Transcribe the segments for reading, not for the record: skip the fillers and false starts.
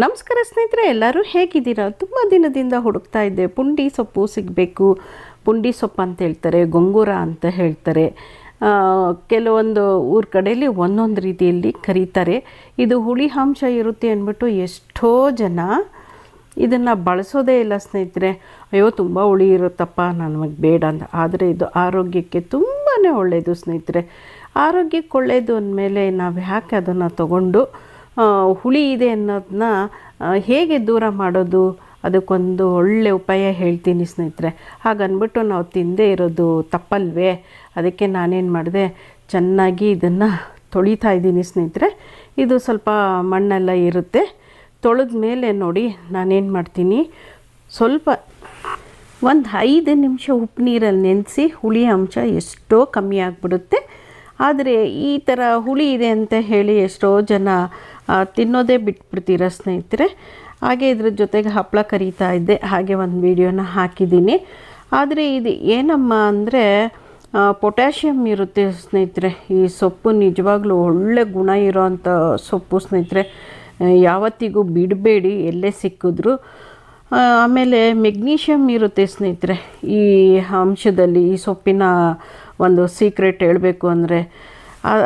ನಮಸ್ಕಾರ ಸ್ನೇಹಿತರೆ, ಎಲ್ಲರೂ ಹೇಗಿದ್ದೀರಾ? ತುಂಬ ದಿನದಿಂದ ಹುಡುಕ್ತಾ ಇದ್ದೆ. ಪುಂಡಿ ಸೊಪ್ಪು ಸಿಗಬೇಕು. ಪುಂಡಿ ಸೊಪ್ಪು ಅಂತ ಹೇಳ್ತಾರೆ, ಗೊಂಗೂರ ಅಂತ ಹೇಳ್ತಾರೆ. ಕೆಲವೊಂದು ಊರ ಕಡೆಯಲ್ಲಿ ಒಂದೊಂದು ರೀತಿಯಲ್ಲಿ ಕರೀತಾರೆ. ಇದು ಹುಳಿ ಅಂಶ ಇರುತ್ತೆ ಅಂದ್ಬಿಟ್ಟು ಎಷ್ಟೋ ಜನ ಇದನ್ನು ಬಳಸೋದೇ ಇಲ್ಲ ಸ್ನೇಹಿತರೆ. ಅಯ್ಯೋ ತುಂಬ ಹುಳಿ ಇರುತ್ತಪ್ಪ, ನನಗೆ ಬೇಡ ಅಂತ. ಆದರೆ ಇದು ಆರೋಗ್ಯಕ್ಕೆ ತುಂಬಾ ಒಳ್ಳೆಯದು ಸ್ನೇಹಿತರೆ. ಆರೋಗ್ಯಕ್ಕೆ ಒಳ್ಳೆಯದು ಅಂದಮೇಲೆ ನಾವು ಯಾಕೆ ಅದನ್ನು ತಗೊಂಡು ಹುಳಿ ಇದೆ ಅನ್ನೋದನ್ನ ಹೇಗೆ ದೂರ ಮಾಡೋದು, ಅದಕ್ಕೊಂದು ಒಳ್ಳೆ ಉಪಾಯ ಹೇಳ್ತೀನಿ ಸ್ನೇಹಿತರೆ. ಹಾಗನ್ಬಿಟ್ಟು ನಾವು ತಿಂದೇ ಇರೋದು ತಪ್ಪಲ್ವೇ? ಅದಕ್ಕೆ ನಾನೇನು ಮಾಡಿದೆ, ಚೆನ್ನಾಗಿ ಇದನ್ನು ತೊಳಿತಾ ಇದ್ದೀನಿ ಸ್ನೇಹಿತರೆ. ಇದು ಸ್ವಲ್ಪ ಮಣ್ಣೆಲ್ಲ ಇರುತ್ತೆ. ತೊಳೆದ ಮೇಲೆ ನೋಡಿ ನಾನೇನು ಮಾಡ್ತೀನಿ, ಸ್ವಲ್ಪ ಒಂದು 5 ನಿಮಿಷ ಉಪ್ಪು ನೀರಲ್ಲಿ ನೆನೆಸಿ ಹುಳಿ ಅಂಶ ಎಷ್ಟೋ ಕಮ್ಮಿ ಆಗಿಬಿಡುತ್ತೆ. ಆದರೆ ಈ ಥರ ಹುಳಿ ಇದೆ ಅಂತ ಹೇಳಿ ಎಷ್ಟೋ ಜನ ತಿನ್ನೋದೇ ಬಿಟ್ಬಿಡ್ತೀರ ಸ್ನೇಹಿತರೆ. ಹಾಗೆ ಇದ್ರ ಜೊತೆಗೆ ಹಪ್ಪಳ ಕರೀತಾ ಇದ್ದೆ, ಹಾಗೆ ಒಂದು ವಿಡಿಯೋನ ಹಾಕಿದ್ದೀನಿ. ಆದರೆ ಇದು ಏನಮ್ಮ ಅಂದರೆ ಪೊಟ್ಯಾಷಿಯಮ್ ಇರುತ್ತೆ ಸ್ನೇಹಿತರೆ. ಈ ಸೊಪ್ಪು ನಿಜವಾಗ್ಲೂ ಒಳ್ಳೆ ಗುಣ ಇರೋವಂಥ ಸೊಪ್ಪು ಸ್ನೇಹಿತರೆ. ಯಾವತ್ತಿಗೂ ಬಿಡಬೇಡಿ ಎಲ್ಲೇ ಸಿಕ್ಕಿದ್ರು. ಆಮೇಲೆ ಮೆಗ್ನೀಷಿಯಮ್ ಇರುತ್ತೆ ಸ್ನೇಹಿತರೆ ಈ ಅಂಶದಲ್ಲಿ. ಈ ಸೊಪ್ಪಿನ ಒಂದು ಸೀಕ್ರೆಟ್ ಹೇಳಬೇಕು ಅಂದರೆ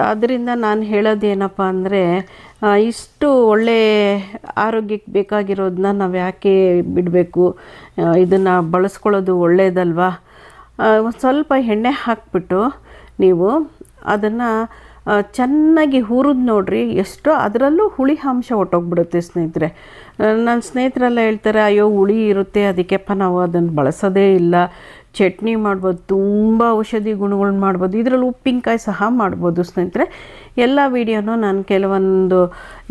ಅದರಿಂದ ನಾನು ಹೇಳೋದೇನಪ್ಪ ಅಂದರೆ, ಇಷ್ಟು ಒಳ್ಳೆ ಆರೋಗ್ಯಕ್ಕೆ ಬೇಕಾಗಿರೋದನ್ನ ನಾವು ಯಾಕೆ ಬಿಡಬೇಕು? ಇದನ್ನು ಬಳಸ್ಕೊಳ್ಳೋದು ಒಳ್ಳೆಯದಲ್ವಾ? ಸ್ವಲ್ಪ ಎಣ್ಣೆ ಹಾಕಿಬಿಟ್ಟು ನೀವು ಅದನ್ನು ಚೆನ್ನಾಗಿ ಹುರಿದು ನೋಡಿರಿ, ಎಷ್ಟೋ ಅದರಲ್ಲೂ ಹುಳಿ ಅಂಶ ಹೊಟ್ಟೋಗ್ಬಿಡುತ್ತೆ ಸ್ನೇಹಿತರೆ. ನನ್ನ ಸ್ನೇಹಿತರೆಲ್ಲ ಹೇಳ್ತಾರೆ, ಅಯ್ಯೋ ಹುಳಿ ಇರುತ್ತೆ ಅದಕ್ಕೆಪ್ಪ ನಾವು ಅದನ್ನು ಬಳಸೋದೇ ಇಲ್ಲ. ಚಟ್ನಿ ಮಾಡ್ಬೋದು, ತುಂಬ ಔಷಧಿ ಗುಣಗಳನ್ನ ಮಾಡ್ಬೋದು, ಇದರಲ್ಲಿ ಉಪ್ಪಿನಕಾಯಿ ಸಹ ಮಾಡ್ಬೋದು ಸ್ನೇಹಿತರೆ. ಎಲ್ಲ ವಿಡಿಯೋನೂ ನಾನು ಕೆಲವೊಂದು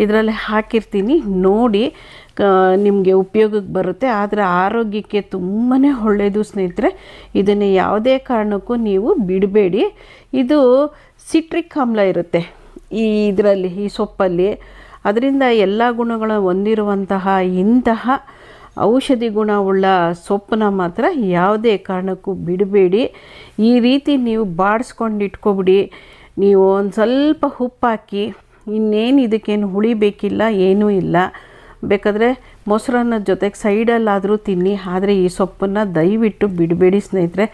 ಇದರಲ್ಲಿ ಹಾಕಿರ್ತೀನಿ, ನೋಡಿ ನಿಮಗೆ ಉಪಯೋಗಕ್ಕೆ ಬರುತ್ತೆ. ಆದರೆ ಆರೋಗ್ಯಕ್ಕೆ ತುಂಬಾ ಒಳ್ಳೆಯದು ಸ್ನೇಹಿತರೆ. ಇದನ್ನು ಯಾವುದೇ ಕಾರಣಕ್ಕೂ ನೀವು ಬಿಡಬೇಡಿ. ಇದು ಸಿಟ್ರಿಕ್ ಆಮ್ಲ ಇರುತ್ತೆ ಇದರಲ್ಲಿ, ಈ ಸೊಪ್ಪಲ್ಲಿ. ಅದರಿಂದ ಎಲ್ಲ ಗುಣಗಳ ಹೊಂದಿರುವಂತಹ ಇಂತಹ ಔಷಧಿ ಗುಣವುಳ್ಳ ಸೊಪ್ಪನ್ನ ಮಾತ್ರ ಯಾವುದೇ ಕಾರಣಕ್ಕೂ ಬಿಡಬೇಡಿ. ಈ ರೀತಿ ನೀವು ಬಾಡಿಸ್ಕೊಂಡು ಇಟ್ಕೊಬಿಡಿ. ನೀವು ಒಂದು ಸ್ವಲ್ಪ ಉಪ್ಪು ಹಾಕಿ, ಇನ್ನೇನು ಇದಕ್ಕೇನು ಹುಳಿ ಬೇಕಿಲ್ಲ, ಏನೂ ಇಲ್ಲ. ಬೇಕಾದರೆ ಮೊಸರನ್ನ ಜೊತೆಗೆ ಸೈಡಲ್ಲಾದರೂ ತಿನ್ನಿ. ಆದರೆ ಈ ಸೊಪ್ಪನ್ನು ದಯವಿಟ್ಟು ಬಿಡಬೇಡಿ ಸ್ನೇಹಿತರೆ.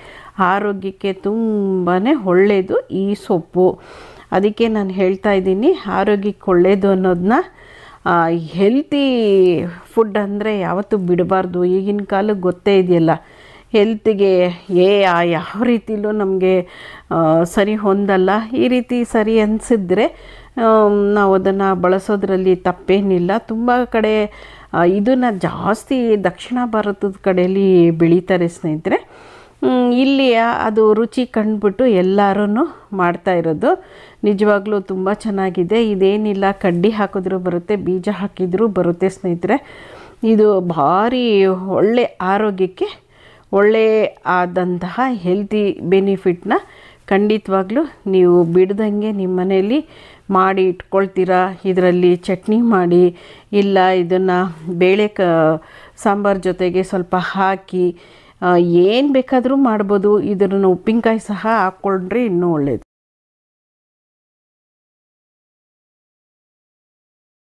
ಆರೋಗ್ಯಕ್ಕೆ ತುಂಬಾ ಒಳ್ಳೆಯದು ಈ ಸೊಪ್ಪು. ಅದಕ್ಕೆ ನಾನು ಹೇಳ್ತಾ ಇದ್ದೀನಿ, ಆರೋಗ್ಯಕ್ಕೆ ಒಳ್ಳೆಯದು ಅನ್ನೋದನ್ನ. ಹೆಲ್ತಿ ಫುಡ್ ಅಂದರೆ ಯಾವತ್ತೂ ಬಿಡಬಾರ್ದು. ಈಗಿನ ಕಾಲಕ್ಕೆ ಗೊತ್ತೇ ಇದೆಯಲ್ಲ, ಹೆಲ್ತಿಗೆ ಯಾವ ರೀತಿಲೂ ನಮಗೆ ಸರಿ ಹೊಂದಲ್ಲ. ಈ ರೀತಿ ಸರಿ ಅನಿಸಿದ್ರೆ ನಾವು ಅದನ್ನು ಬಳಸೋದ್ರಲ್ಲಿ ತಪ್ಪೇನಿಲ್ಲ. ತುಂಬ ಕಡೆ ಇದನ್ನು ಜಾಸ್ತಿ ದಕ್ಷಿಣ ಭಾರತದ ಕಡೆಯಲ್ಲಿ ಬೆಳೀತಾರೆ ಸ್ನೇಹಿತರೆ. ಇಲ್ಲಿ ಅದು ರುಚಿ ಕಂಡುಬಿಟ್ಟು ಎಲ್ಲರೂ ಮಾಡ್ತಾ ಇರೋದು. ನಿಜವಾಗ್ಲೂ ತುಂಬ ಚೆನ್ನಾಗಿದೆ. ಇದೇನಿಲ್ಲ, ಕಡ್ಡಿ ಹಾಕಿದ್ರೂ ಬರುತ್ತೆ, ಬೀಜ ಹಾಕಿದ್ರೂ ಬರುತ್ತೆ ಸ್ನೇಹಿತರೆ. ಇದು ಭಾರಿ ಒಳ್ಳೆ ಆರೋಗ್ಯಕ್ಕೆ ಒಳ್ಳೆ ಆದಂತಹ ಹೆಲ್ತಿ ಬೆನಿಫಿಟ್ನ ಖಂಡಿತವಾಗ್ಲೂ ನೀವು ಬಿಡ್ದಂಗೆ ನಿಮ್ಮ ಮನೆಯಲ್ಲಿ ಮಾಡಿ ಇಟ್ಕೊಳ್ತೀರಾ. ಇದರಲ್ಲಿ ಚಟ್ನಿ ಮಾಡಿ, ಇಲ್ಲ ಇದನ್ನು ಬೇಳೆ ಸಾಂಬಾರು ಜೊತೆಗೆ ಸ್ವಲ್ಪ ಹಾಕಿ ಏನು ಬೇಕಾದರೂ ಮಾಡ್ಬೋದು. ಇದನ್ನು ಉಪ್ಪಿನಕಾಯಿ ಸಹ ಹಾಕ್ಕೊಂಡ್ರೆ ಇನ್ನೂ ಒಳ್ಳೆಯದು.